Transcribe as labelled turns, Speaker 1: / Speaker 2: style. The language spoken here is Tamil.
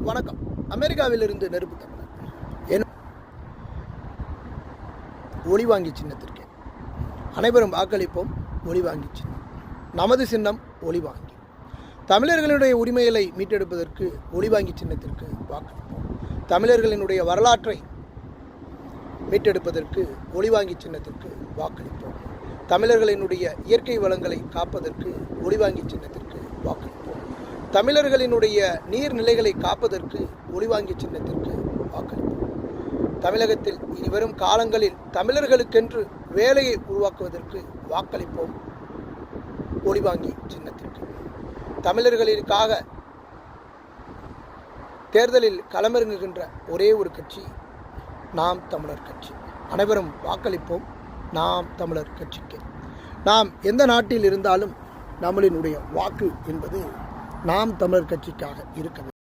Speaker 1: வணக்கம். அமெரிக்காவிலிருந்து நெருப்பு தமிழர். என் ஒளிவாங்கி சின்னத்திற்கு அனைவரும் வாக்களிப்போம். ஒளிவாங்கி சின்னம் நமது சின்னம். ஒளிவாங்கி தமிழர்களுடைய உரிமைகளை மீட்டெடுப்பதற்கு ஒளிவாங்கி சின்னத்திற்கு வாக்களிப்போம். தமிழர்களினுடைய வரலாற்றை மீட்டெடுப்பதற்கு ஒளிவாங்கி சின்னத்திற்கு வாக்களிப்போம். தமிழர்களினுடைய இயற்கை வளங்களை காப்பதற்கு ஒளிவாங்கி சின்னத்திற்கு வாக்களிப்போம். தமிழர்களினுடைய நீர்நிலைகளை காப்பதற்கு ஒளிவாங்கி சின்னத்திற்கு வாக்களிப்போம். தமிழகத்தில் இனி வரும் காலங்களில் தமிழர்களுக்கென்று வேலையை உருவாக்குவதற்கு வாக்களிப்போம். ஒளிவாங்கி சின்னத்திற்கு. தமிழர்களுக்காக தேர்தலில் களமிறங்குகின்ற ஒரே ஒரு கட்சி நாம் தமிழர் கட்சி. அனைவரும் வாக்களிப்போம் நாம் தமிழர் கட்சிக்கு. நாம் எந்த நாட்டில் இருந்தாலும் நம்மளினுடைய வாக்கு என்பது நாம் தமிழர் கட்சிக்காக இருக்க வேண்டும்.